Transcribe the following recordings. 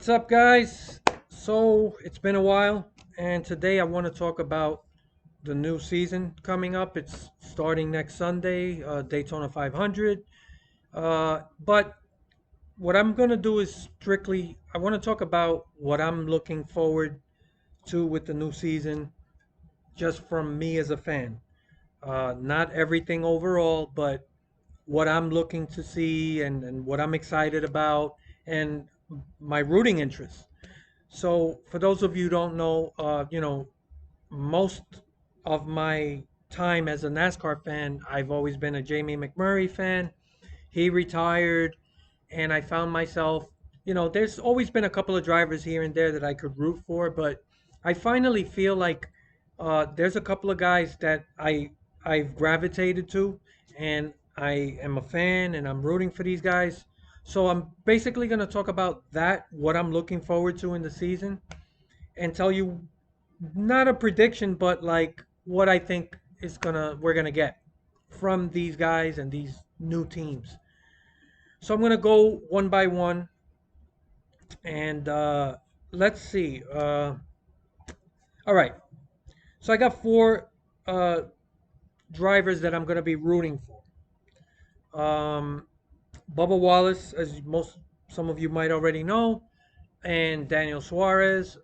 What's up, guys? So, it's been a while, and today I want to talk about the new season coming up. It's starting next Sunday, Daytona 500. But what I'm going to do is strictly, I want to talk about what I'm looking forward to with the new season, just from me as a fan. Not everything overall, but what I'm looking to see and what I'm excited about, and my rooting interests. So, for those of you who don't know, most of my time as a NASCAR fan, I've always been a Jamie McMurray fan. He retired, and I found myself, there's always been a couple of drivers here and there that I could root for, but I finally feel like there's a couple of guys that I've gravitated to, and I am a fan, and I'm rooting for these guys. So I'm basically going to talk about that, what I'm looking forward to in the season, and tell you not a prediction, but like what I think is gonna we're gonna get from these guys and these new teams. So I'm gonna go one by one, and let's see. All right. So I got four uh, drivers that I'm gonna be rooting for. Bubba Wallace, as some of you might already know, and Daniel Suarez.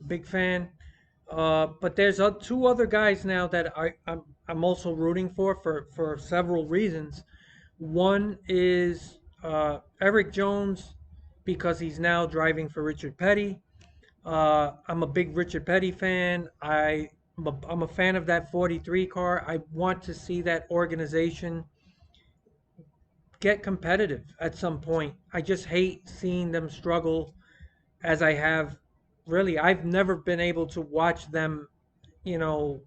Big fan. But there's two other guys now that I'm also rooting for several reasons. One is Eric Jones because he's now driving for Richard Petty. I'm a big Richard Petty fan. I'm a fan of that 43 car. I want to see that organization get competitive at some point. I just hate seeing them struggle as I have. Really, I've never been able to watch them, you know,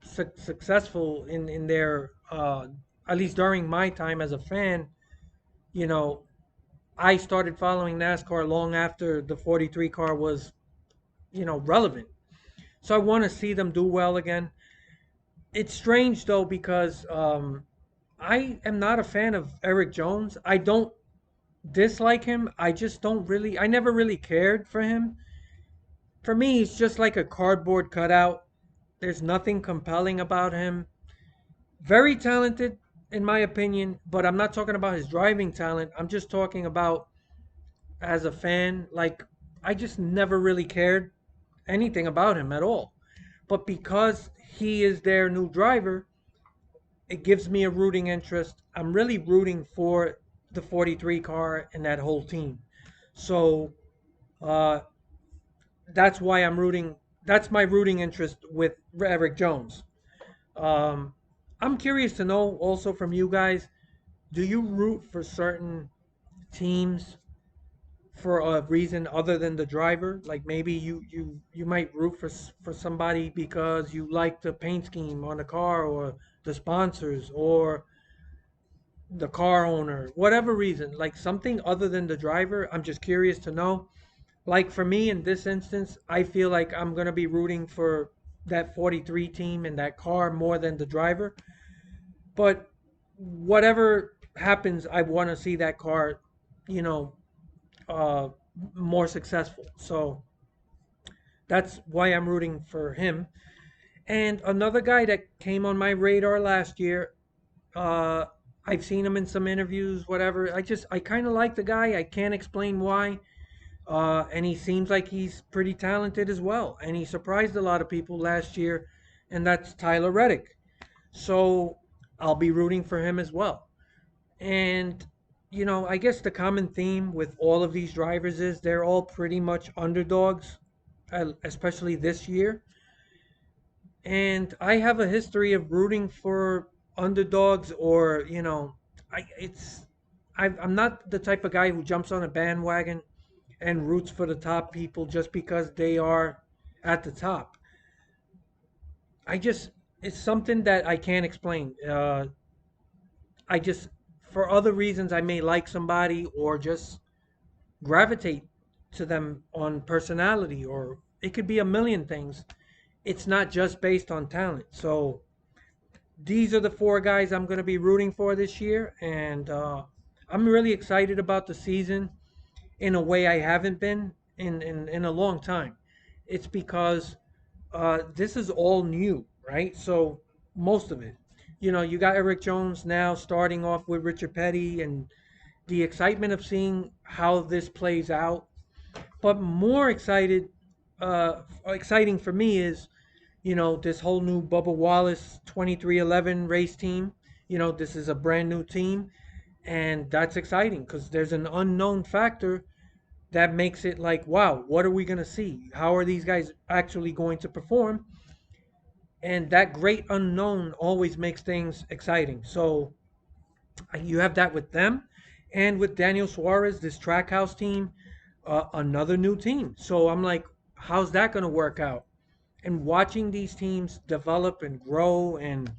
successful in their at least during my time as a fan. You know, I started following NASCAR long after the 43 car was, relevant. So I want to see them do well again. It's strange though because I am not a fan of Eric Jones. I don't dislike him. I just don't really. I never really cared for him. For me, he's just like a cardboard cutout. There's nothing compelling about him. Very talented, in my opinion, but I'm not talking about his driving talent. I'm just talking about as a fan. Like, I just never really cared anything about him at all. But because he is their new driver, it gives me a rooting interest. I'm really rooting for the 43 car and that whole team. So uh, that's why I'm rooting. That's my rooting interest with Eric Jones. Um, I'm curious to know also from you guys, do you root for certain teams for a reason other than the driver? Like maybe you might root for somebody because you like the paint scheme on the car or the sponsors or the car owner, whatever reason, like something other than the driver. I'm just curious to know. Like for me in this instance, I feel like I'm going to be rooting for that 43 team and that car more than the driver. But whatever happens, I want to see that car, you know, uh, more successful. So that's why I'm rooting for him. And another guy that came on my radar last year, uh, I've seen him in some interviews, whatever. I kind of like the guy. I can't explain why. And he seems like he's pretty talented as well. And he surprised a lot of people last year, and that's Tyler Reddick. So I'll be rooting for him as well. And, I guess the common theme with all of these drivers is they're all pretty much underdogs, especially this year. And I have a history of rooting for underdogs or, I, it's, I'm not the type of guy who jumps on a bandwagon and roots for the top people just because they are at the top. I just, it's something that I can't explain. I just, for other reasons, I may like somebody or just gravitate to them on personality, or it could be a million things. It's not just based on talent. So these are the four guys I'm going to be rooting for this year, and I'm really excited about the season. in a way I haven't been in a long time. It's because this is all new, right? So most of it, you got Eric Jones now starting off with Richard Petty, and the excitement of seeing how this plays out. But more exciting for me is, this whole new Bubba Wallace 2311 race team. This is a brand new team, and that's exciting because there's an unknown factor that makes it like, wow, what are we going to see? How are these guys actually going to perform? And that great unknown always makes things exciting. So you have that with them, and with Daniel Suarez, this Trackhouse team, another new team. So I'm like, how's that going to work out? And watching these teams develop and grow, and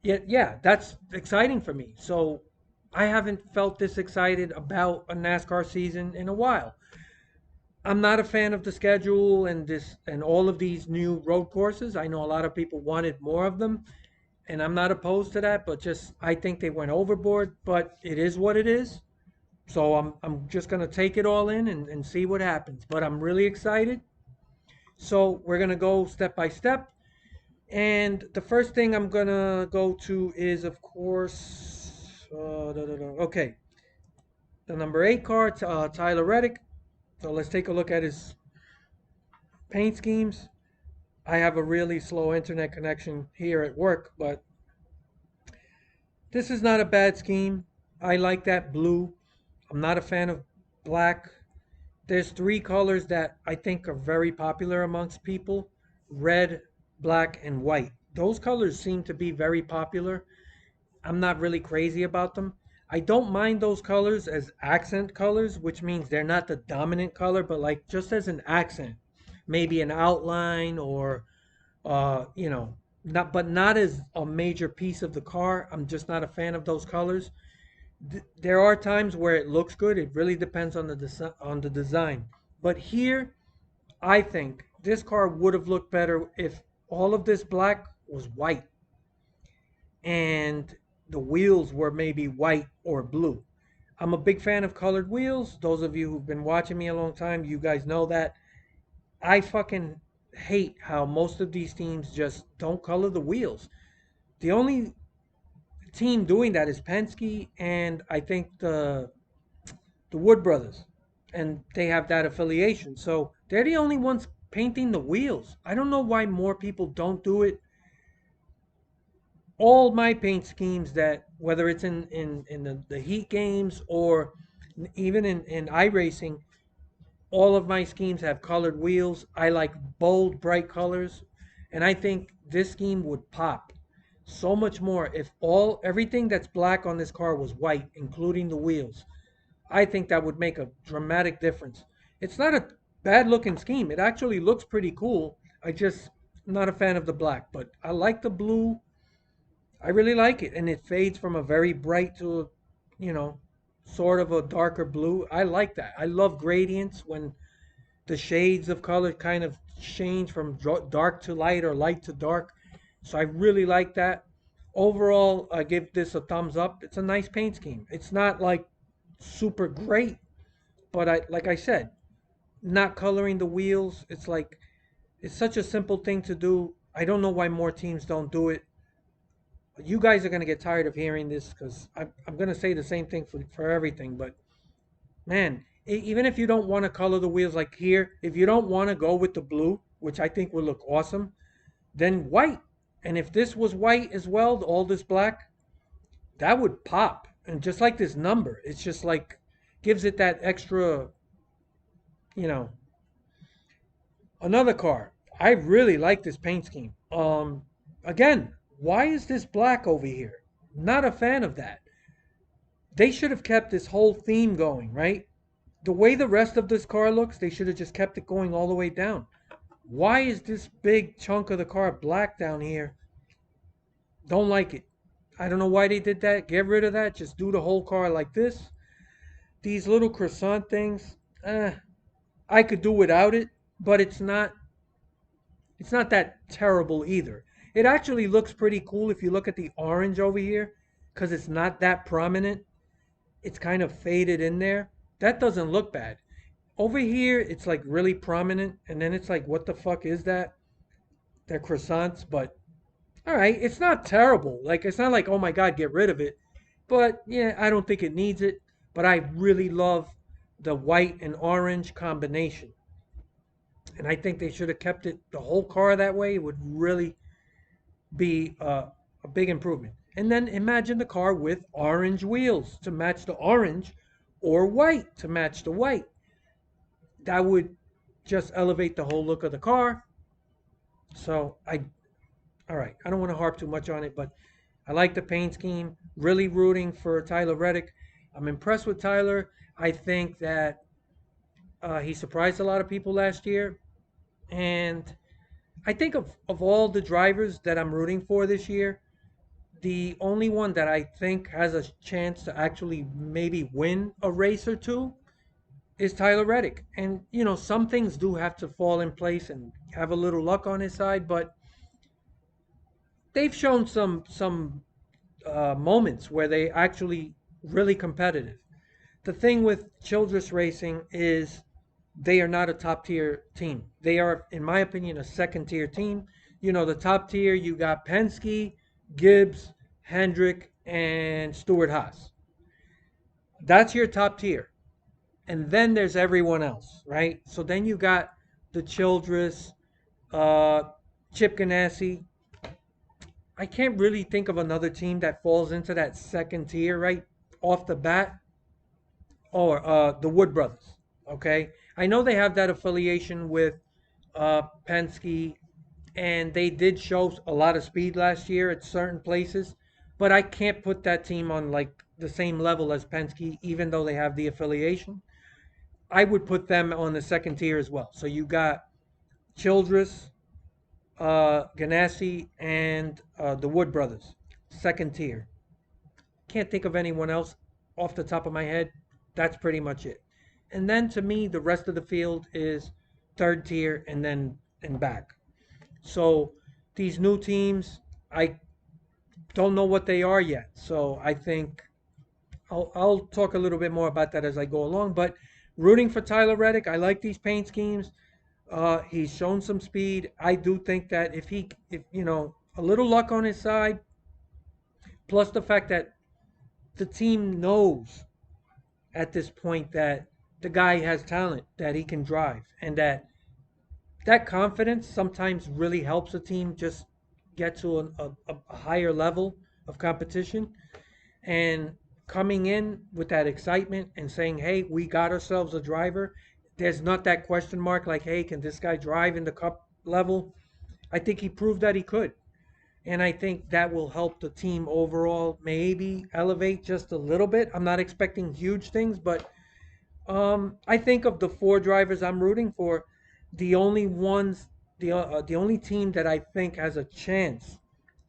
yeah, that's exciting for me. So I haven't felt this excited about a NASCAR season in a while. I'm not a fan of the schedule and all of these new road courses. I know a lot of people wanted more of them, and I'm not opposed to that, but just I think they went overboard, but it is what it is. So I'm just gonna take it all in and see what happens. But I'm really excited. So we're gonna go step by step. And the first thing I'm gonna go to is, of course, okay, the number 8 car, Tyler Reddick. So let's take a look at his paint schemes. I have a really slow internet connection here at work, but this is not a bad scheme. I like that blue. I'm not a fan of black. There's three colors that I think are very popular amongst people: red, black, and white. Those colors seem to be very popular. I'm not really crazy about them. I don't mind those colors as accent colors, which means they're not the dominant color, but like just as an accent, maybe an outline, or not, but not as a major piece of the car. I'm just not a fan of those colors. There are times where it looks good. It really depends on the design. But here, I think this car would have looked better if all of this black was white and the wheels were maybe white or blue. I'm a big fan of colored wheels. Those of you who've been watching me a long time, you guys know that. I fucking hate how most of these teams just don't color the wheels. The only team doing that is Penske, and I think the Wood Brothers, and they have that affiliation. So they're the only ones painting the wheels. I don't know why more people don't do it. All my paint schemes, that whether it's in the heat games or even in iRacing, all of my schemes have colored wheels. I like bold, bright colors, and I think this scheme would pop so much more if everything that's black on this car was white, including the wheels. I think that would make a dramatic difference. It's not a bad looking scheme. It actually looks pretty cool. I just not a fan of the black, but I like the blue. I really like it, and it fades from a very bright to you know, sort of a darker blue. I like that. I love gradients when the shades of color kind of change from dark to light or light to dark. So I really like that. Overall, I give this a thumbs up. It's a nice paint scheme. It's not like super great, but like I said, not coloring the wheels, it's like it's such a simple thing to do. I don't know why more teams don't do it. You guys are going to get tired of hearing this because I'm going to say the same thing for everything. But man, even if you don't want to color the wheels like here, if you don't want to go with the blue, which I think would look awesome, then white. And if this was white as well, all this black, that would pop. And just like this number, it's just like gives it that extra, you know, another car. I really like this paint scheme. Again, why is this black over here? Not a fan of that. They should have kept this whole theme going, right? The way the rest of this car looks, they should have just kept it going all the way down. Why is this big chunk of the car black down here? Don't like it. I don't know why they did that. Get rid of that. Just do the whole car like this. These little croissant things, I could do without it, but it's not that terrible either. It actually looks pretty cool if you look at the orange over here, because it's not that prominent. it's kind of faded in there. That doesn't look bad. Over here, it's like really prominent, and then it's like, what the fuck is that? They're croissants, but all right, it's not terrible. Like, it's not like, oh my God, get rid of it. But yeah, I don't think it needs it. But I really love the white and orange combination. And I think they should have kept it the whole car that way. It would really be a big improvement. And then imagine the car with orange wheels to match the orange or white to match the white. That would just elevate the whole look of the car. So all right, I don't want to harp too much on it, but I like the paint scheme. Really rooting for Tyler Reddick. I'm impressed with Tyler. I think that he surprised a lot of people last year. And I think of all the drivers that I'm rooting for this year, the only one that I think has a chance to actually maybe win a race or two is Tyler Reddick. And, some things do have to fall in place and have a little luck on his side, but they've shown some moments where they actually really competitive. The thing with Childress Racing is they are not a top tier team. They are, in my opinion, a second tier team. The top tier, you got Penske, Gibbs, Hendrick, and Stewart Haas. That's your top tier. And then there's everyone else, right? So then you got the Childress, uh, Chip Ganassi. I can't really think of another team that falls into that second tier right off the bat. Or the Wood Brothers. Okay, I know they have that affiliation with Penske, and they did show a lot of speed last year at certain places. But I can't put that team on like the same level as Penske, even though they have the affiliation. I would put them on the second tier as well. So you got Childress, Ganassi, and the Wood Brothers, second tier. Can't think of anyone else off the top of my head. That's pretty much it. And then to me, the rest of the field is third tier and then and back. So these new teams, I don't know what they are yet. So I think I'll talk a little bit more about that as I go along. But rooting for Tyler Reddick, I like these paint schemes. He's shown some speed. I do think that if a little luck on his side, plus the fact that the team knows at this point that the guy has talent, that he can drive, and that confidence sometimes really helps a team just get to a higher level of competition. And coming in with that excitement and saying, hey, we got ourselves a driver, there's not that question mark like, hey, can this guy drive in the cup level? I think he proved that he could. And I think that will help the team overall maybe elevate just a little bit. I'm not expecting huge things, but I think of the four drivers I'm rooting for, the only ones, the only team that I think has a chance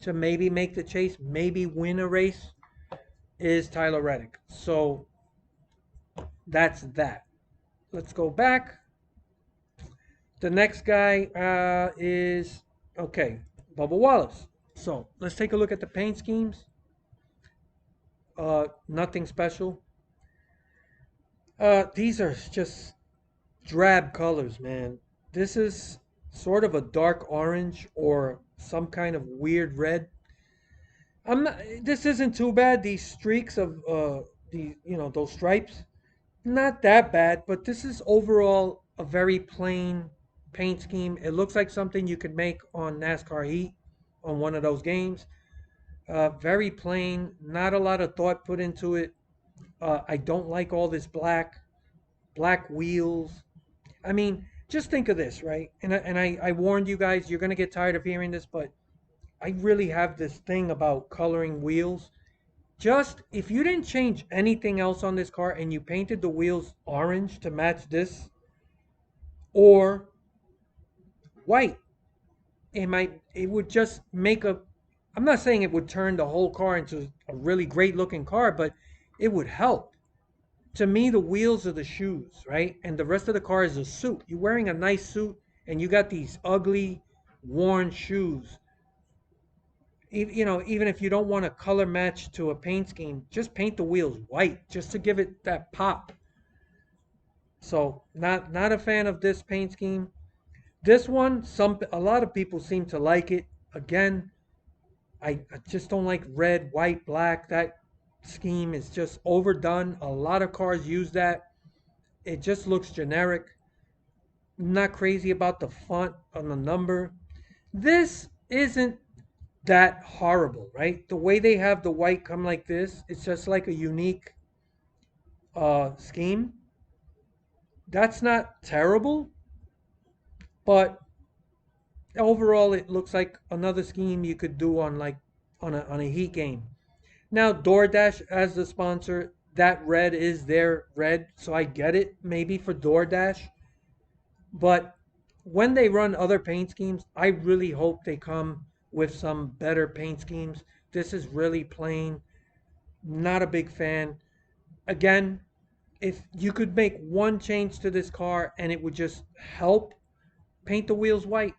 to maybe make the chase, maybe win a race, is Tyler Reddick. So that's that. Let's go back. The next guy is okay, Bubba Wallace. So let's take a look at the paint schemes. Nothing special. These are just drab colors, man. This is sort of a dark orange or some kind of weird red. I'm not. This isn't too bad. These streaks of the those stripes, not that bad. But this is overall a very plain paint scheme. It looks like something you could make on NASCAR Heat on one of those games. Very plain. Not a lot of thought put into it. I don't like all this black wheels. I mean, just think of this, right? And I warned you guys, you're gonna get tired of hearing this, but I really have this thing about coloring wheels. Just if you didn't change anything else on this car and you painted the wheels orange to match this or white, it would just make a I'm not saying it would turn the whole car into a really great looking car, but it would help. To me, the wheels are the shoes, right? And the rest of the car is a suit. You're wearing a nice suit and you got these ugly, worn shoes. Even if you don't want a color match to a paint scheme, just paint the wheels white just to give it that pop. So not a fan of this paint scheme. This one, a lot of people seem to like it. Again, I just don't like red, white, black. That scheme is just overdone. A lot of cars use that. It just looks generic. Not crazy about the font on the number. This isn't that horrible, right? The way they have the white come like this, it's just like a unique scheme. That's not terrible, but overall it looks like another scheme you could do on like on a heat game. Now DoorDash as the sponsor, that red is their red, so I get it maybe for DoorDash, but when they run other paint schemes, I really hope they come with some better paint schemes. This is really plain. Not a big fan. Again, if you could make one change to this car and it would just help, paint the wheels white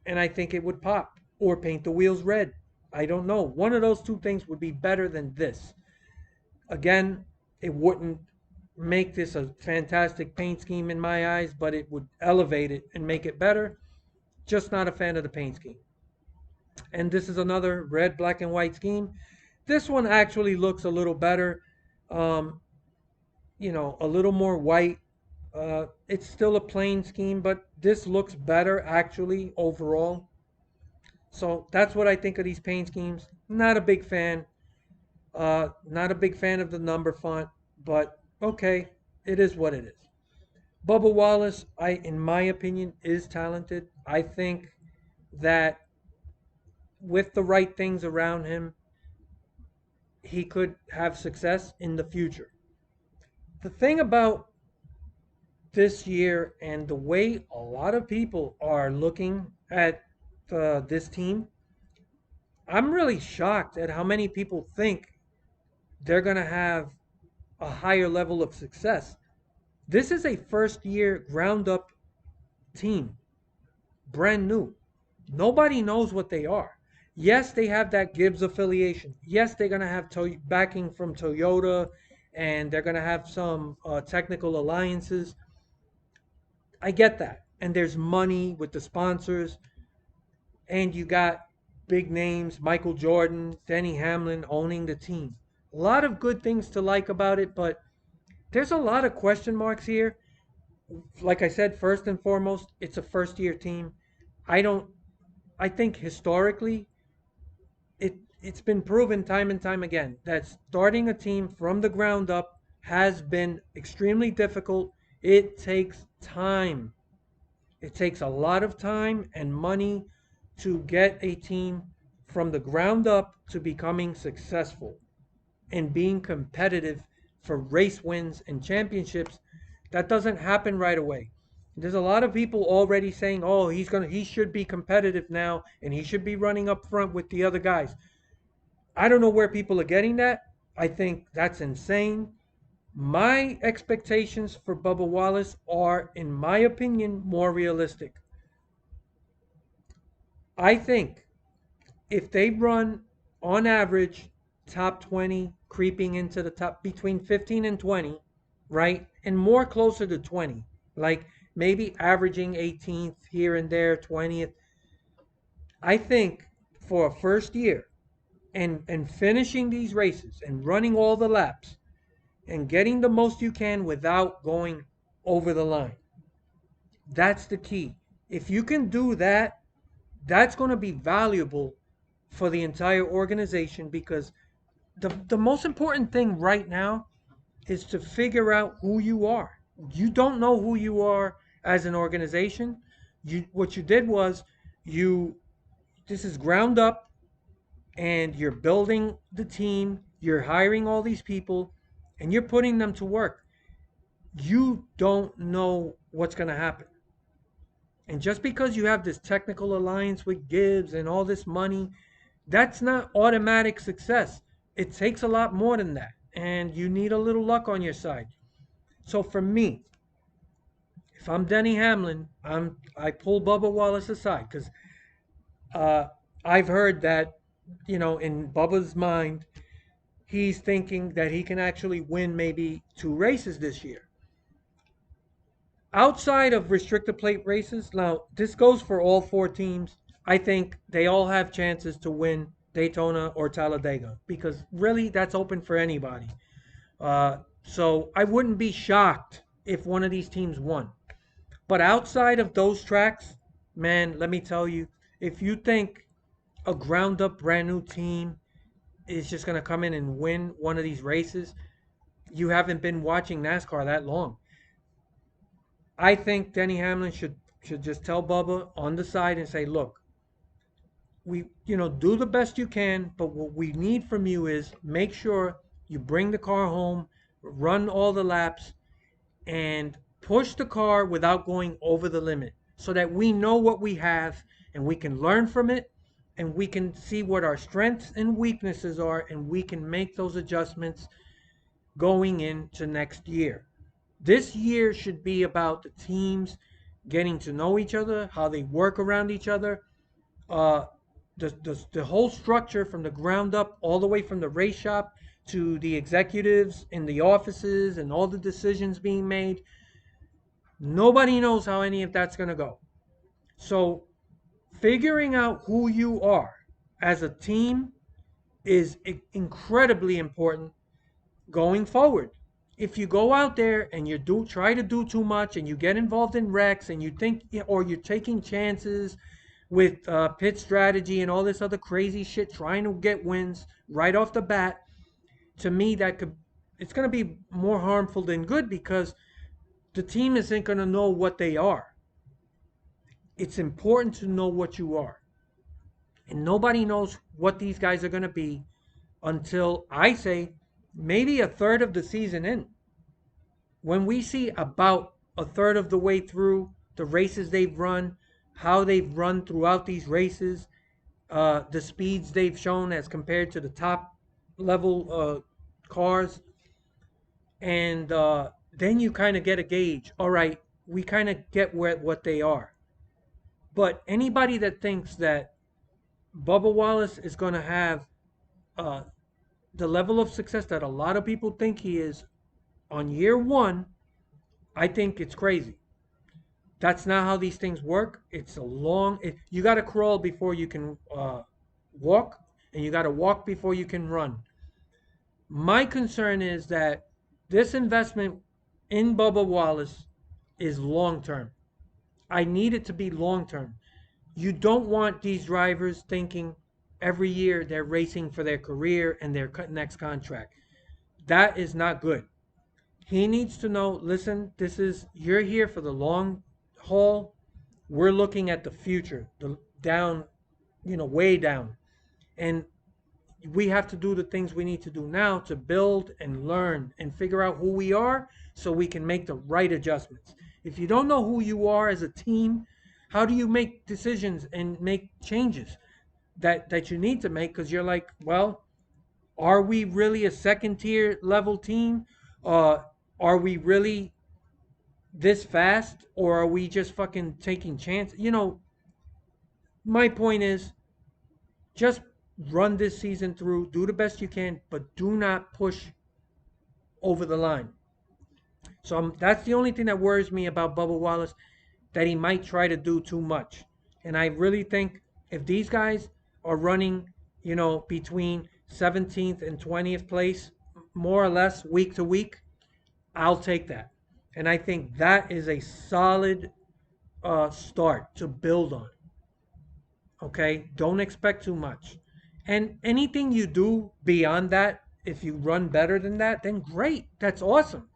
and I think it would pop. Or paint the wheels red. I don't know. One of those two things would be better than this. Again, it wouldn't make this a fantastic paint scheme in my eyes, but it would elevate it and make it better. Just not a fan of the paint scheme. And this is another red, black, and white scheme. This one actually looks a little better. Um, a little more white. It's still a plain scheme, but this looks better actually overall. So that's what I think of these paint schemes. Not a big fan. Not a big fan of the number font, but okay, it is what it is. Bubba Wallace, in my opinion, is talented. I think that with the right things around him, he could have success in the future. The thing about this year and the way a lot of people are looking at this team, I'm really shocked at how many people think they're going to have a higher level of success. This is a first year ground up team, brand new. Nobody knows what they are. Yes, they have that Gibbs affiliation. Yes, they're going to have backing from Toyota and they're going to have some technical alliances. I get that. And there's money with the sponsors. And you got big names, Michael Jordan, Denny Hamlin owning the team. A lot of good things to like about it, but there's a lot of question marks here. Like I said, first and foremost, it's a first year team. I don't I think historically it's been proven time and time again that starting a team from the ground up has been extremely difficult. It takes time. It takes a lot of time and money to get a team from the ground up to becoming successful and being competitive for race wins and championships. That doesn't happen right away. There's a lot of people already saying, "Oh, he should be competitive now and he should be running up front with the other guys." I don't know where people are getting that. I think that's insane. My expectations for Bubba Wallace are, in my opinion, more realistic. I think if they run on average top 20, creeping into the top between 15 and 20, right? And more closer to 20, like maybe averaging 18th here and there, 20th. I think for a first year and finishing these races and running all the laps and getting the most you can without going over the line. That's the key. If you can do that, that's going to be valuable for the entire organization because the most important thing right now is to figure out who you are. You don't know who you are as an organization. What you did was you this is ground up and you're building the team, you're hiring all these people and you're putting them to work. You don't know what's going to happen. And just because you have this technical alliance with Gibbs and all this money, that's not automatic success. It takes a lot more than that. And you need a little luck on your side. So for me, if I'm Denny Hamlin, I pull Bubba Wallace aside because I've heard that, in Bubba's mind, he's thinking that he can actually win maybe two races this year. Outside of restrictor plate races, now this goes for all four teams. I think they all have chances to win Daytona or Talladega because really that's open for anybody. So I wouldn't be shocked if one of these teams won. But outside of those tracks, man, let me tell you, if you think a ground up brand new team is just going to come in and win one of these races, you haven't been watching NASCAR that long. I think Denny Hamlin should just tell Bubba on the side and say, "Look, we do the best you can, but what we need from you is make sure you bring the car home, run all the laps, and push the car without going over the limit so that we know what we have and we can learn from it and we can see what our strengths and weaknesses are and we can make those adjustments going into next year. This year should be about the teams getting to know each other, how they work around each other, uh, the whole structure from the ground up, all the way from the race shop to the executives in the offices and all the decisions being made. Nobody knows how any of that's going to go. So, figuring out who you are as a team is incredibly important going forward. If you go out there and you do try to do too much and you get involved in wrecks and you think or you're taking chances with pit strategy and all this other crazy shit trying to get wins right off the bat, to me that could it's going to be more harmful than good because the team isn't going to know what they are. It's important to know what you are. And nobody knows what these guys are going to be until I say maybe a third of the season in. When we see about a third of the way through the races they've run, how they've run throughout these races, the speeds they've shown as compared to the top level cars, and then you kind of get a gauge. All right, we kind of get what they are. But anybody that thinks that Bubba Wallace is going to have uh, the level of success that a lot of people think he is on year one, I think it's crazy. That's not how these things work. It's a you got to crawl before you can walk, and you got to walk before you can run. My concern is that this investment in Bubba Wallace is long term. I need it to be long term. You don't want these drivers thinking every year they're racing for their career and their next contract. That is not good. He needs to know, listen, you're here for the long haul. We're looking at the future, the down, way down. And we have to do the things we need to do now to build and learn and figure out who we are so we can make the right adjustments. If you don't know who you are as a team, how do you make decisions and make changes that you need to make? Because you're like, well, are we really a second tier level team? Uh, are we really this fast, or are we just fucking taking chances? My point is just run this season through, do the best you can, but do not push over the line. So that's the only thing that worries me about Bubba Wallace, that he might try to do too much. And I really think if these guys are running, between 17th and 20th place, more or less week to week, I'll take that. And I think that is a solid start to build on. Okay, don't expect too much. And anything you do beyond that, if you run better than that, then great. That's awesome.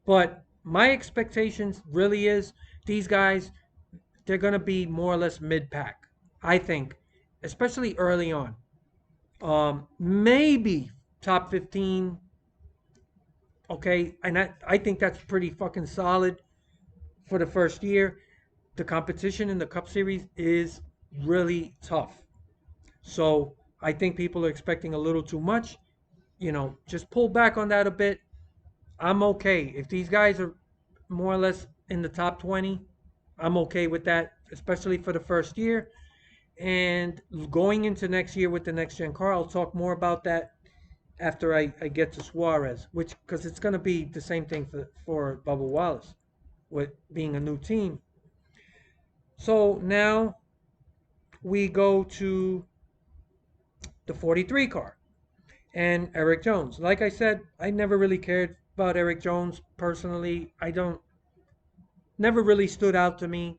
But my expectations really is these guys, they're going to be more or less mid pack. I think, especially early on. Maybe top 15. Okay, and I think that's pretty fucking solid for the first year. The competition in the Cup Series is really tough. So I think people are expecting a little too much. Just pull back on that a bit. I'm okay. If these guys are more or less in the top 20, I'm okay with that, especially for the first year. And going into next year with the next gen car, I'll talk more about that after I get to Suarez, which because it's going to be the same thing for Bubba Wallace with being a new team. So now we go to the 43 car and Eric Jones. Like I said, I never really cared about Eric Jones personally. I don't never really stood out to me.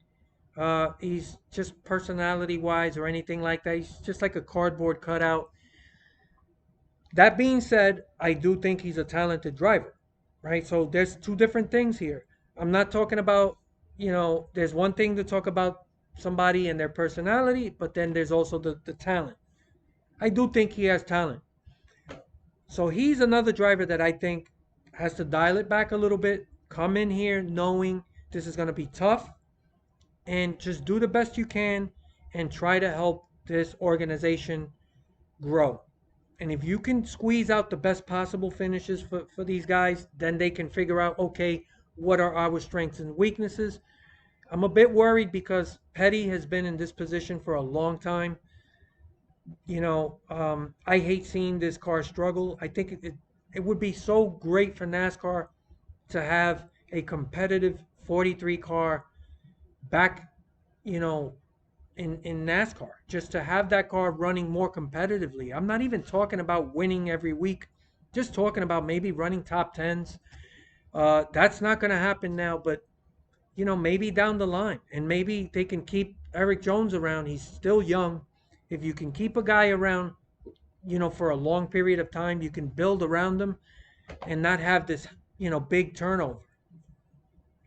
He's just personality wise or anything like that. He's just like a cardboard cutout. That being said, I do think he's a talented driver, right? So there's two different things here. I'm not talking about, there's one thing to talk about somebody and their personality, but then there's also the talent. I do think he has talent. So he's another driver that I think has to dial it back a little bit, come in here knowing this is going to be tough, and just do the best you can and try to help this organization grow. And if you can squeeze out the best possible finishes for these guys, then they can figure out, okay, what are our strengths and weaknesses. I'm a bit worried because Petty has been in this position for a long time. I hate seeing this car struggle. I think it would be so great for NASCAR to have a competitive 43 car back, you know, in NASCAR, just to have that car running more competitively. I'm not even talking about winning every week, just talking about maybe running top tens. That's not going to happen now, but maybe down the line, and maybe they can keep Eric Jones around. He's still young. If you can keep a guy around, for a long period of time, you can build around them and not have this, big turnover.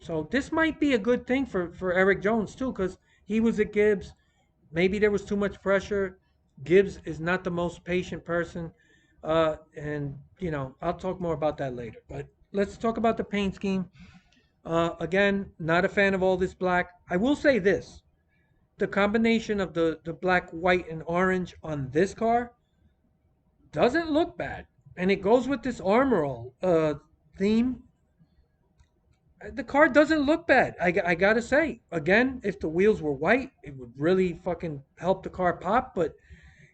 So this might be a good thing for Eric Jones too, because he was at Gibbs. Maybe there was too much pressure. Gibbs is not the most patient person. And, I'll talk more about that later. But let's talk about the paint scheme. Again, not a fan of all this black. I will say this. The combination of the black, white, and orange on this car doesn't look bad. And it goes with this Armor All theme. The car doesn't look bad. I gotta say. Again, if the wheels were white, it would really fucking help the car pop. But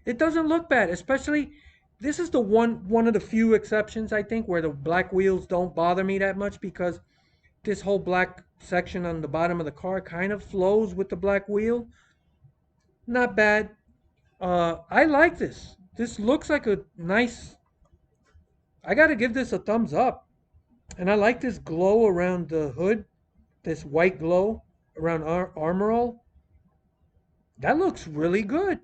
it doesn't look bad, especially this is the one of the few exceptions I think where the black wheels don't bother me that much because this whole black section on the bottom of the car kind of flows with the black wheel. Not bad. I like this. This looks like a nice. I gotta give this a thumbs up. And I like this glow around the hood, this white glow around Armor All. That looks really good.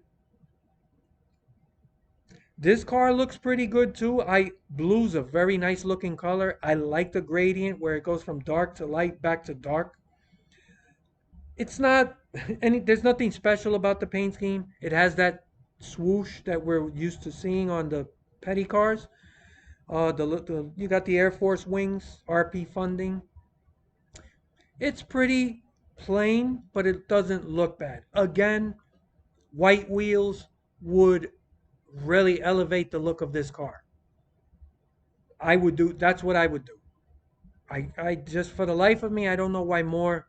This car looks pretty good too. Blue's a very nice looking color. I like the gradient where it goes from dark to light back to dark. It's not there's nothing special about the paint scheme. It has that swoosh that we're used to seeing on the petty cars. You got the Air Force wings, RP funding. It's pretty plain, but it doesn't look bad. Again, white wheels would really elevate the look of this car. That's what I would do. I just for the life of me, I don't know why more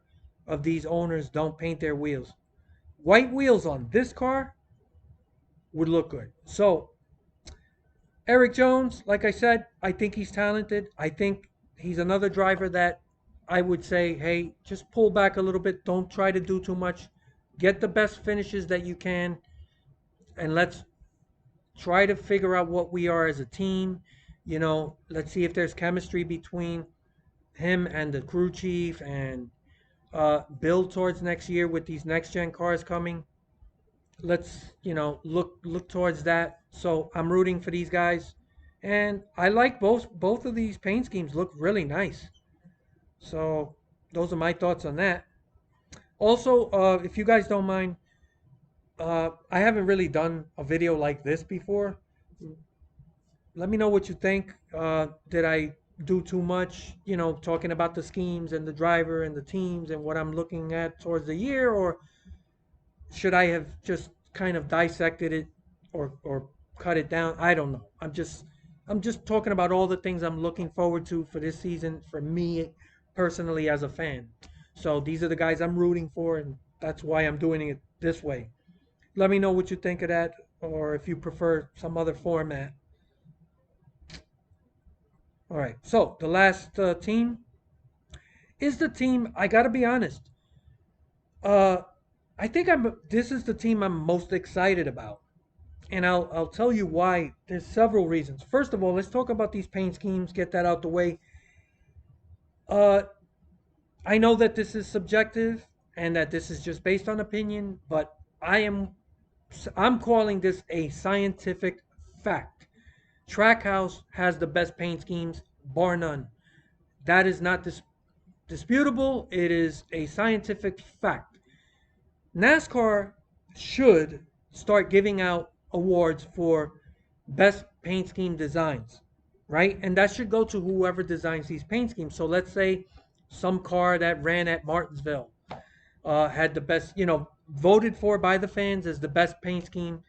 of these owners don't paint their wheels. White wheels on this car would look good. So, Eric Jones, like I said, I think he's talented. I think he's another driver that I would say, hey, just pull back a little bit. Don't try to do too much. Get the best finishes that you can, and let's try to figure out what we are as a team. Let's see if there's chemistry between him and the crew chief and build towards next year with these next gen cars coming. Let's look towards that. So I'm rooting for these guys, and I like both of these paint schemes. Look really nice. So those are my thoughts on that. Also, if you guys don't mind, I haven't really done a video like this before. Let me know what you think. Did I do too much, talking about the schemes and the driver and the teams and what I'm looking at towards the year, or should I have just kind of dissected it or cut it down? I don't know. I'm just talking about all the things I'm looking forward to for this season for me personally as a fan. So these are the guys I'm rooting for, and that's why I'm doing it this way. Let me know what you think of that, or if you prefer some other format. All right. So the last team is the team. I gotta be honest. Uh, I think I'm. This is the team I'm most excited about, and I'll tell you why. There's several reasons. First of all, let's talk about these paint schemes. Get that out the way. Uh, I know that this is subjective and that this is just based on opinion, but I'm calling this a scientific fact. Trackhouse has the best paint schemes, bar none. That is not disputable. It is a scientific fact. NASCAR should start giving out awards for best paint scheme designs, right? And that should go to whoever designs these paint schemes. So let's say some car that ran at Martinsville had the best, voted for by the fans as the best paint scheme.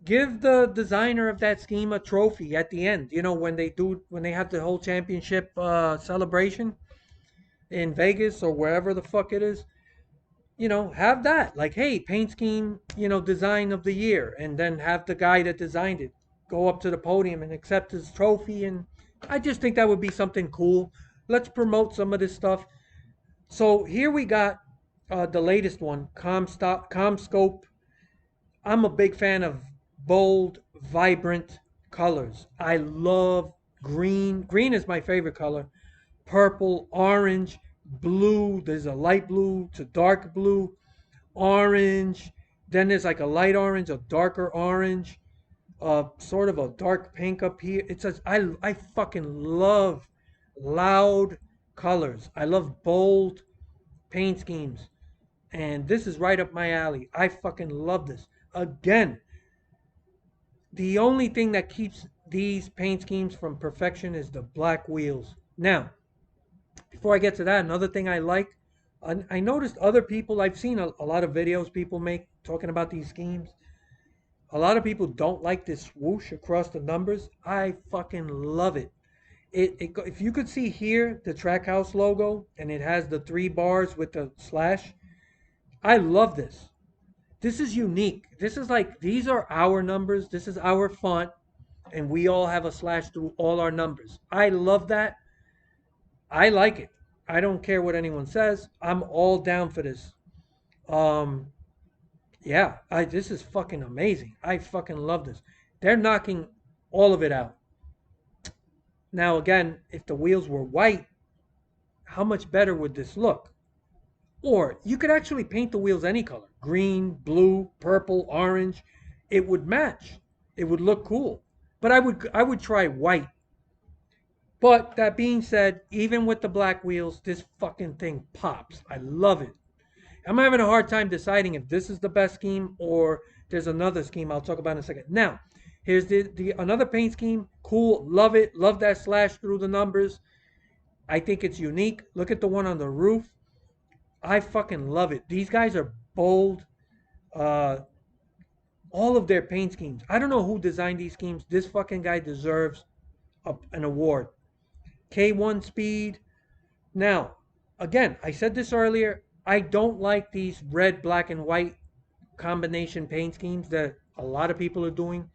Give the designer of that scheme a trophy at the end. When they have the whole championship celebration in Vegas or wherever the fuck it is. Have that. Like, hey, paint scheme, design of the year. And then have the guy that designed it go up to the podium and accept his trophy. And I just think that would be something cool. Let's promote some of this stuff. So here we got the latest one, Comscope. I'm a big fan of bold, vibrant colors. I love green. Green is my favorite color. Purple, orange, blue. There's a light blue to dark blue, orange. Then there's like a light orange, a darker orange, sort of a dark pink up here. It says I fucking love loud colors. I love bold paint schemes, and this is right up my alley. I fucking love this. Again, the only thing that keeps these paint schemes from perfection is the black wheels. Now, before I get to that, another thing I like, I noticed other people, I've seen a lot of videos people make talking about these schemes. A lot of people don't like this swoosh across the numbers. I fucking love it. If you could see here the Trackhouse logo and it has the 3 bars with the slash, I love this. This is unique. This is like, these are our numbers. This is our font, and we all have a slash through all our numbers. I love that. I like it. I don't care what anyone says. I'm all down for this. Um, yeah, this is fucking amazing. I fucking love this. They're knocking all of it out. Now again, if the wheels were white, how much better would this look? Or you could actually paint the wheels any color. Green, blue, purple, orange. It would match. It would look cool. But I would try white. But that being said, even with the black wheels, this fucking thing pops. I love it. I'm having a hard time deciding if this is the best scheme or there's another scheme I'll talk about in a second. Now, here's the another paint scheme. Cool, love it. Love that slash through the numbers. I think it's unique. Look at the one on the roof. I fucking love it. These guys are bold. Uh, all of their paint schemes. I don't know who designed these schemes. This fucking guy deserves an award. K1 speed. Now, again, I said this earlier. I don't like these red, black, and white combination paint schemes that a lot of people are doing.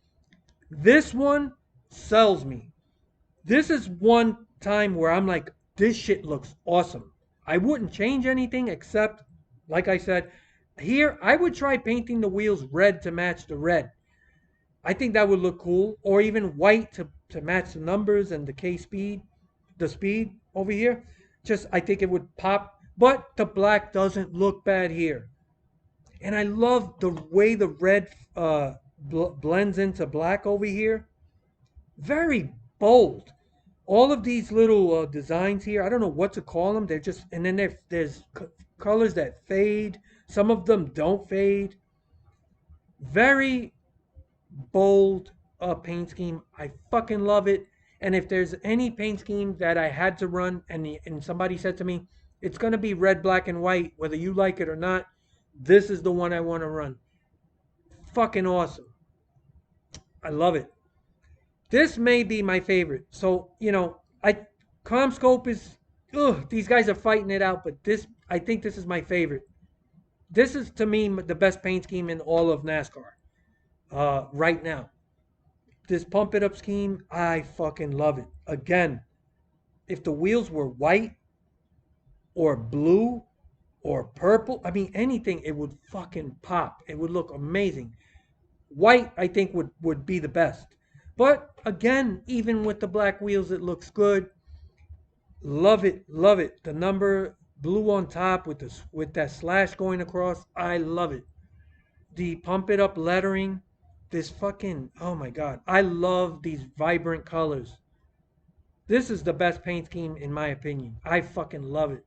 This one sells me. This is one time where I'm like, this shit looks awesome. I wouldn't change anything except, like I said, here I would try painting the wheels red to match the red. I think that would look cool. Or even white to match the numbers and the K speed, the speed over here. Just, I think it would pop. But the black doesn't look bad here. And I love the way the red blends into black over here. Very bold. All of these little designs here, I don't know what to call them. They're just, and then there's colors that fade. Some of them don't fade. Very bold paint scheme. I fucking love it. And if there's any paint scheme that I had to run and somebody said to me, it's going to be red, black, and white, whether you like it or not, this is the one I want to run. Fucking awesome. I love it. This may be my favorite. So, Comscope is, ugh, these guys are fighting it out, but I think this is my favorite. This is to me the best paint scheme in all of NASCAR right now. This pump it up scheme, I fucking love it. Again, if the wheels were white or blue or purple, I mean anything, it would fucking pop. It would look amazing. White, I think, would be the best. But again, even with the black wheels, it looks good. Love it, love it. The number blue on top with this with that slash going across, I love it. The pump it up lettering, this fucking oh my god, I love these vibrant colors. This is the best paint scheme in my opinion. I fucking love it.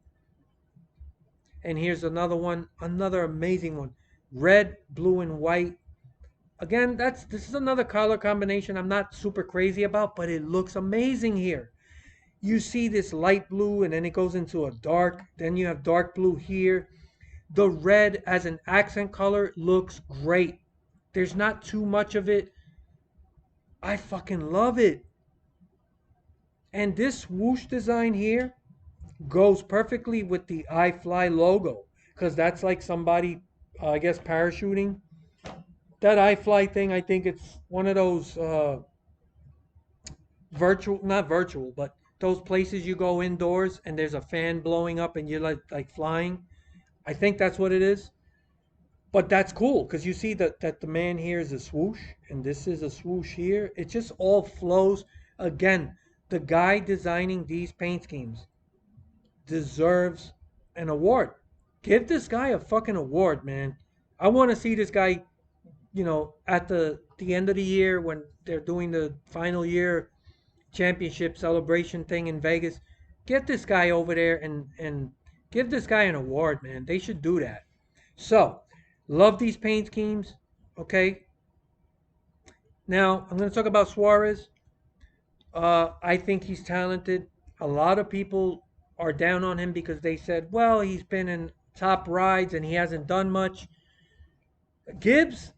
And here's another one, another amazing one. Red, blue, and white. Again, this is another color combination I'm not super crazy about, but it looks amazing here. You see this light blue and then it goes into a dark, then you have dark blue here. The red as an accent color looks great. There's not too much of it. I fucking love it. And this swoosh design here goes perfectly with the I Fly logo because that's like somebody, I guess, parachuting. That I Fly thing, I think it's one of those virtual, not virtual, but those places you go indoors and there's a fan blowing up and you're like flying. I think that's what it is. But that's cool because you see that the man here is a swoosh and this is a swoosh here. It just all flows. Again, the guy designing these paint schemes deserves an award. Give this guy a fucking award, man. I want to see this guy, at the end of the year when they're doing the final year championship celebration thing in Vegas. Get this guy over there and give this guy an award, man. They should do that. So, love these paint schemes. Okay. Now, I'm going to talk about Suarez. I think he's talented. A lot of people are down on him because they said, well, he's been in top rides and he hasn't done much. Gibbs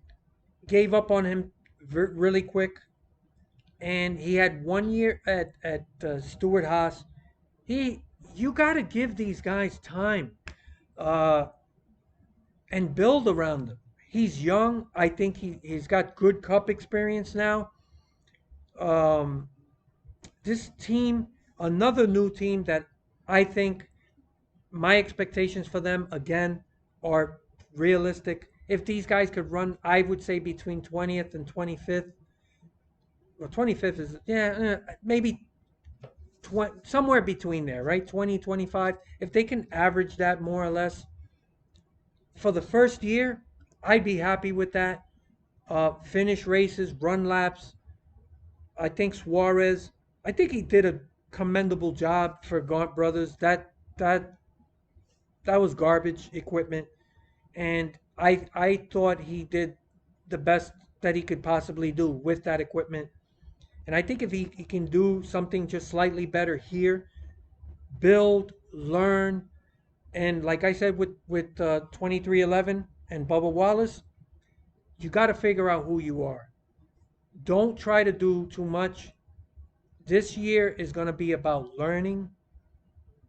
gave up on him really quick, and he had 1 year at Stewart Haas. He, you got to give these guys time uh, and build around them. He's young. I think he's got good cup experience now. Um, this team, another new team that I think my expectations for them again are realistic. If these guys could run, I would say between 20th and 25th. Well, 25th is, yeah, maybe somewhere between there, right? 20, 25. If they can average that more or less for the first year, I'd be happy with that. Finish races, run laps. I think Suarez, I think he did a commendable job for Gaunt Brothers. That was garbage equipment, and I thought he did the best that he could possibly do with that equipment. And I think if he can do something just slightly better here, build, learn, and like I said with 2311 and Bubba Wallace, you got to figure out who you are. Don't try to do too much. This year is going to be about learning,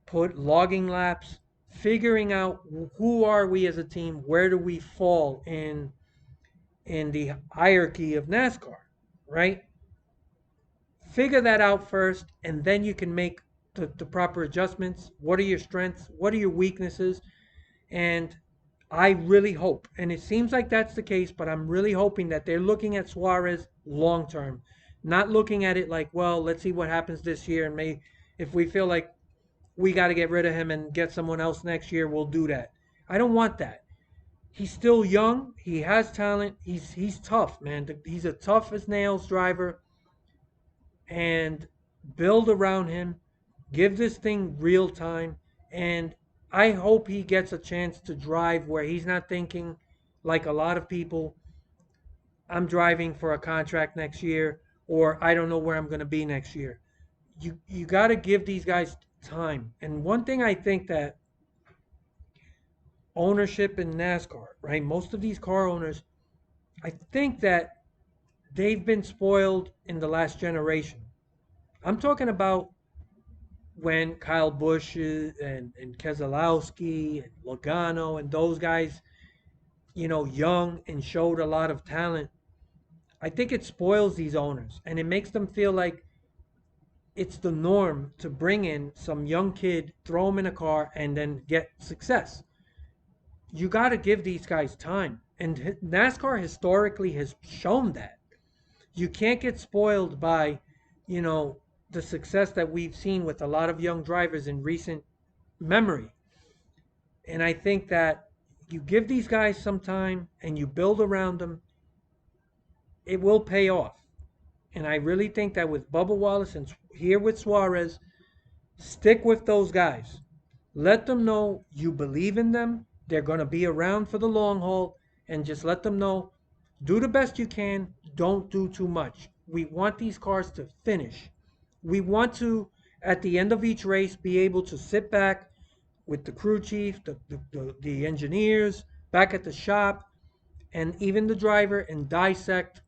put logging laps, figuring out who are we as a team, where do we fall in the hierarchy of NASCAR, right? Figure that out first, and then you can make the proper adjustments. What are your strengths? What are your weaknesses? And I really hope, and it seems like that's the case, but I'm really hoping that they're looking at Suarez long term, not looking at it like, well, let's see what happens this year, and may if we feel like we got to get rid of him and get someone else next year, we'll do that. I don't want that. He's still young. He has talent. He's tough, man. He's a tough as nails driver, and build around him. Give this thing real time, and I hope he gets a chance to drive where he's not thinking like a lot of people. I'm driving for a contract next year, or I don't know where I'm going to be next year. You got to give these guys time. And one thing I think that ownership in NASCAR, right? Most of these car owners, I think that they've been spoiled in the last generation. I'm talking about when Kyle Busch and Keselowski and Logano and those guys, young and showed a lot of talent, I think it spoils these owners and it makes them feel like it's the norm to bring in some young kid, throw him in a car, and then get success. You got to give these guys time. And NASCAR historically has shown that. You can't get spoiled by, you know, the success that we've seen with a lot of young drivers in recent memory. And I think that you give these guys some time and you build around them, it will pay off. And I really think that with Bubba Wallace and here with Suarez, stick with those guys. Let them know you believe in them. They're going to be around for the long haul. And just let them know do the best you can. Don't do too much. We want these cars to finish. We want to, at the end of each race, be able to sit back with the crew chief, the engineers, back at the shop, and even the driver and dissect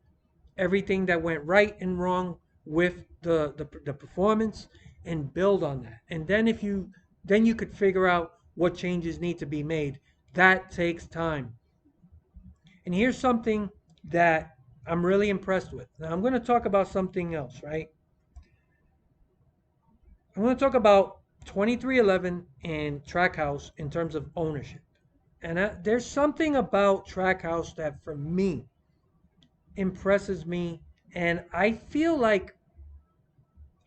everything that went right and wrong with the performance and build on that. And then you could figure out what changes need to be made. That takes time. And here's something that I'm really impressed with. Now I'm going to talk about something else, right? I'm going to talk about 2311 and Trackhouse in terms of ownership. And there's something about Trackhouse that for me impresses me and I feel like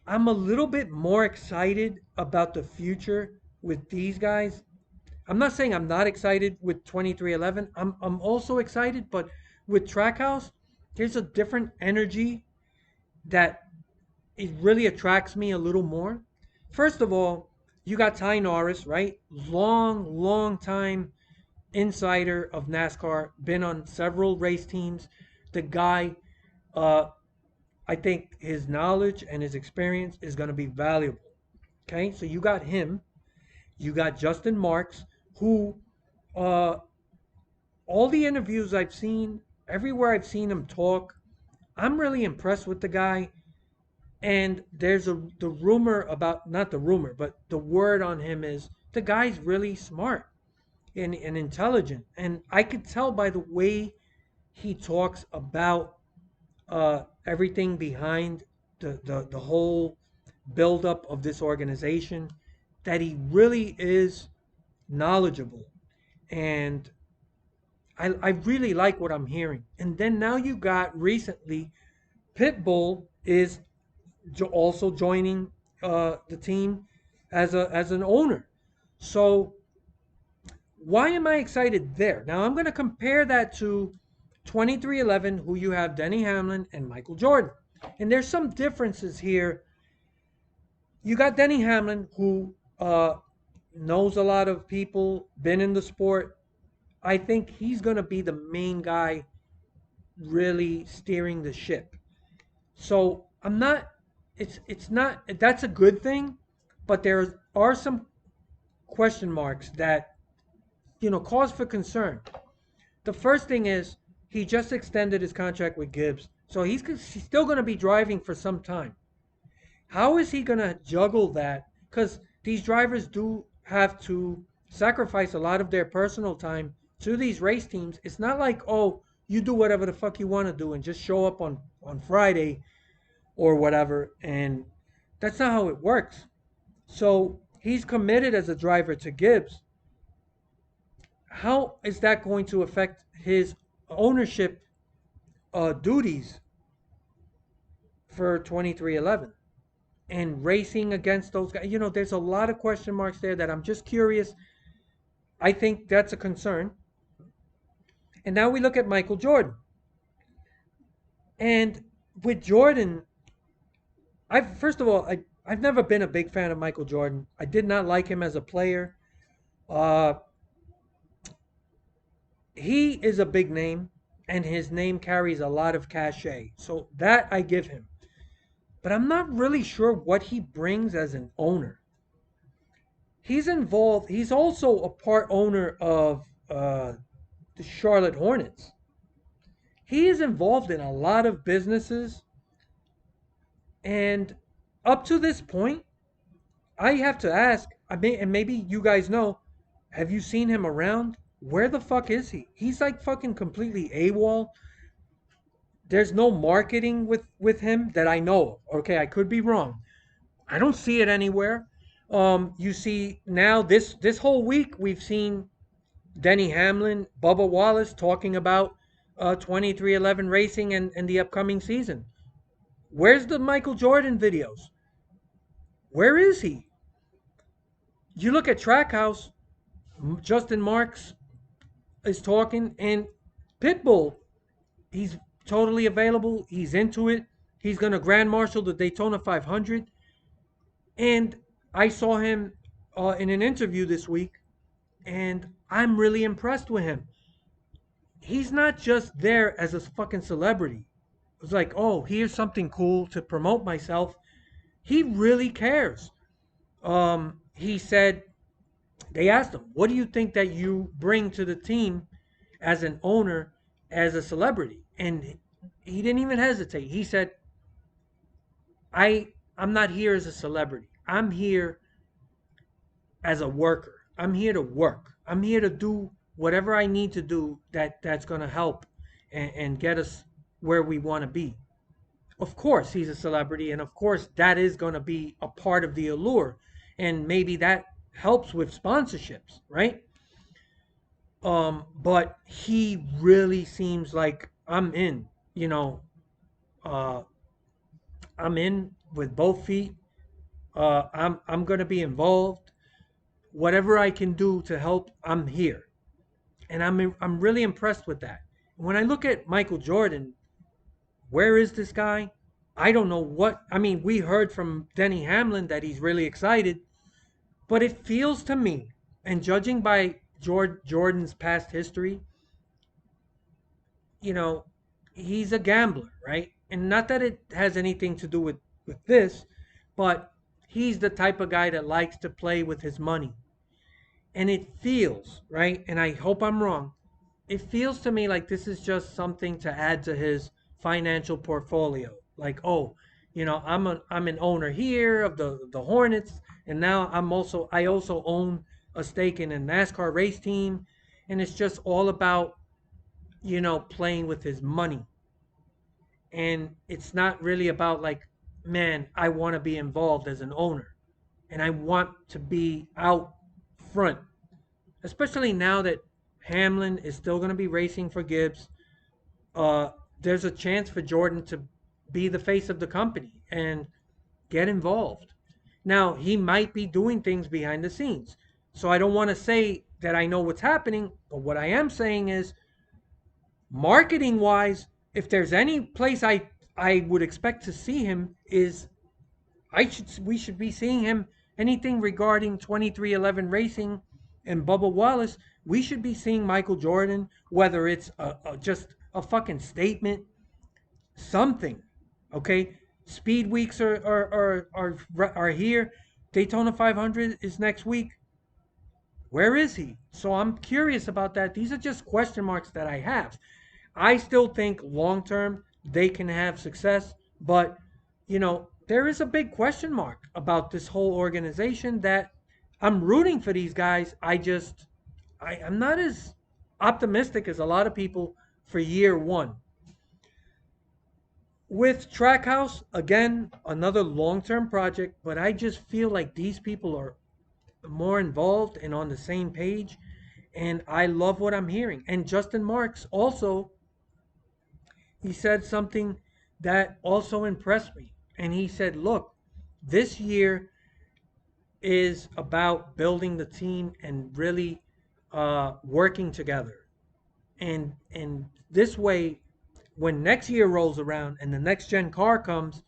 I'm a little bit more excited about the future with these guys. I'm not saying I'm not excited with 2311. I'm also excited, but with Trackhouse, there's a different energy that it really attracts me a little more. First of all, you got Ty Norris, right? Long time insider of NASCAR, been on several race teams. The guy, uh, I think his knowledge and his experience is going to be valuable. Okay, so you got him. You got Justin Marks, who uh, all the interviews I've seen, everywhere I've seen him talk, I'm really impressed with the guy. And there's the rumor about not the rumor, but the word on him is the guy's really smart and intelligent. And I could tell by the way he talks about everything behind the whole buildup of this organization that he really is knowledgeable. And I really like what I'm hearing. And then now you got recently Pitbull is also joining the team as an owner. So why am I excited there? Now I'm going to compare that to 2311, who you have Denny Hamlin and Michael Jordan. And there's some differences here. You got Denny Hamlin, who knows a lot of people, been in the sport. I think he's going to be the main guy really steering the ship. So I'm not. It's not. That's a good thing, but there are some question marks that cause for concern. The first thing is he just extended his contract with Gibbs, so he's still going to be driving for some time. How is he going to juggle that? Because these drivers do have to sacrifice a lot of their personal time to these race teams. It's not like, oh, you do whatever the fuck you want to do and just show up on Friday or whatever. And that's not how it works. So he's committed as a driver to Gibbs. How is that going to affect his ownership duties for 2311 and racing against those guys? There's a lot of question marks there that I'm just curious. I think that's a concern. And now we look at Michael Jordan. And with Jordan, I've first of all, I've never been a big fan of Michael Jordan. I did not like him as a player. Uh, he is a big name, and his name carries a lot of cachet. So that I give him. But I'm not really sure what he brings as an owner. He's involved. He's also a part owner of the Charlotte Hornets. He is involved in a lot of businesses, and up to this point, I have to ask. I mean, and maybe you guys know. Have you seen him around? Where the fuck is he? He's like fucking completely AWOL. There's no marketing with him that I know of. Okay, I could be wrong. I don't see it anywhere. You see now this whole week we've seen Denny Hamlin, Bubba Wallace talking about 2311 racing and the upcoming season. Where's the Michael Jordan videos? Where is he? You look at Trackhouse, Justin Marks is talking, and Pitbull, he's totally available. He's into it. He's going to Grand Marshal the Daytona 500. And I saw him in an interview this week, and I'm really impressed with him. He's not just there as a fucking celebrity. It's like, oh, here's something cool to promote myself. He really cares. He said, they asked him, what do you think that you bring to the team as an owner, as a celebrity? And he didn't even hesitate. He said, I'm not here as a celebrity. I'm here as a worker. I'm here to work. I'm here to do whatever I need to do that's going to help and get us where we want to be. Of course, he's a celebrity, and of course, that is going to be a part of the allure, and maybe that helps with sponsorships, right? But he really seems like I'm in. Uh, I'm in with both feet. I'm going to be involved. Whatever I can do to help, I'm here. And I'm really impressed with that. When I look at Michael Jordan, where is this guy? I don't know what. I mean, we heard from Denny Hamlin that he's really excited, but it feels to me, and judging by Jordan's past history, you know, he's a gambler, right? And not that it has anything to do with this, but he's the type of guy that likes to play with his money. And it feels, right? And I hope I'm wrong. It feels to me like this is just something to add to his financial portfolio. Like, oh, I'm an owner here of the Hornets, and now I also own a stake in a NASCAR race team, and it's just all about playing with his money. And it's not really about like, man, I want to be involved as an owner, and I want to be out front, especially now that Hamlin is still going to be racing for Gibbs. uh, there's a chance for Jordan to be the face of the company and get involved. Now, he might be doing things behind the scenes. So I don't want to say that I know what's happening, but what I am saying is, marketing wise, if there's any place I would expect to see him is we should be seeing him anything regarding 2311 racing and Bubba Wallace. We should be seeing Michael Jordan, whether it's just a fucking statement, something. Okay, speed weeks are here. Daytona 500 is next week. Where is he? So I'm curious about that. These are just question marks that I have. I still think long term they can have success, but there is a big question mark about this whole organization that I'm rooting for these guys. I'm not as optimistic as a lot of people for year one. With Trackhouse, again, another long term project, but I just feel like these people are more involved and on the same page. And I love what I'm hearing. And Justin Marks also, he said something that also impressed me. And he said, look, this year is about building the team and really working together. And this way, when next year rolls around and the next gen car comes,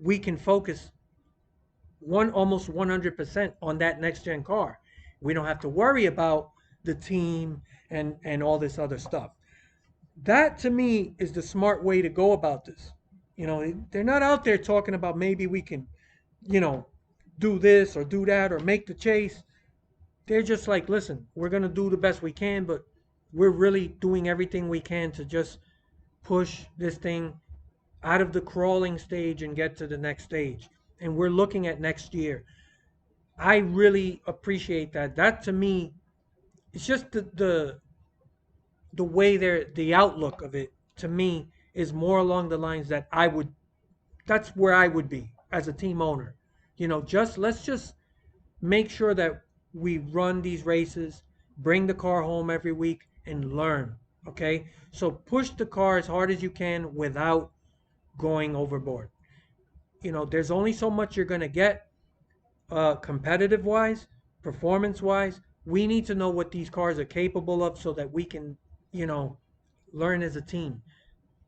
we can focus almost 100% on that next gen car. We don't have to worry about the team and all this other stuff. That to me is the smart way to go about this. They're not out there talking about maybe we can, you know, do this or do that or make the chase. They're just like, listen, we're going to do the best we can, but we're really doing everything we can to just push this thing out of the crawling stage and get to the next stage. And we're looking at next year. I really appreciate that. That to me it's just the way the outlook of it to me is more along the lines that I would that's where I would be as a team owner. Just let's just make sure that we run these races, bring the car home every week, and learn. Okay, so push the car as hard as you can without going overboard. There's only so much you're gonna get, competitive wise, performance wise. We need to know what these cars are capable of so that we can, you know, learn as a team.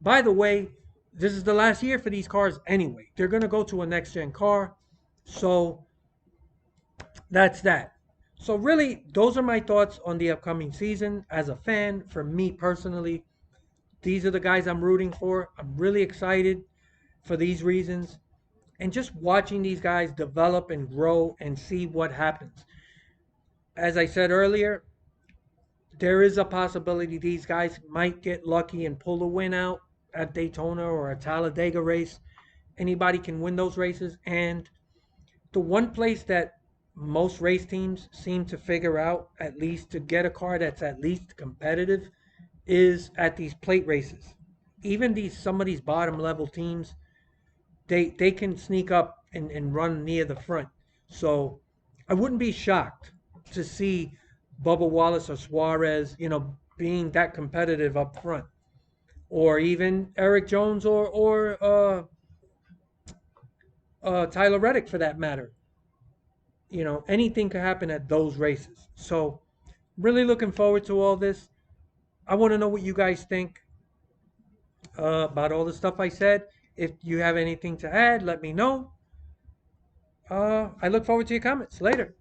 By the way, this is the last year for these cars anyway. They're gonna go to a next gen car, so that's that. So really, those are my thoughts on the upcoming season. As a fan, for me personally, these are the guys I'm rooting for. I'm really excited for these reasons. And just watching these guys develop and grow and see what happens. As I said earlier, there is a possibility these guys might get lucky and pull a win out at Daytona or a Talladega race. Anybody can win those races. And the one place that most race teams seem to figure out, at least to get a car that's at least competitive, is at these plate races. Even some of these bottom level teams, they can sneak up and run near the front. So I wouldn't be shocked to see Bubba Wallace or Suarez, being that competitive up front, or even Eric Jones or Tyler Reddick for that matter. Anything could happen at those races. So really looking forward to all this. I want to know what you guys think about all the stuff I said. If you have anything to add, let me know. I look forward to your comments later.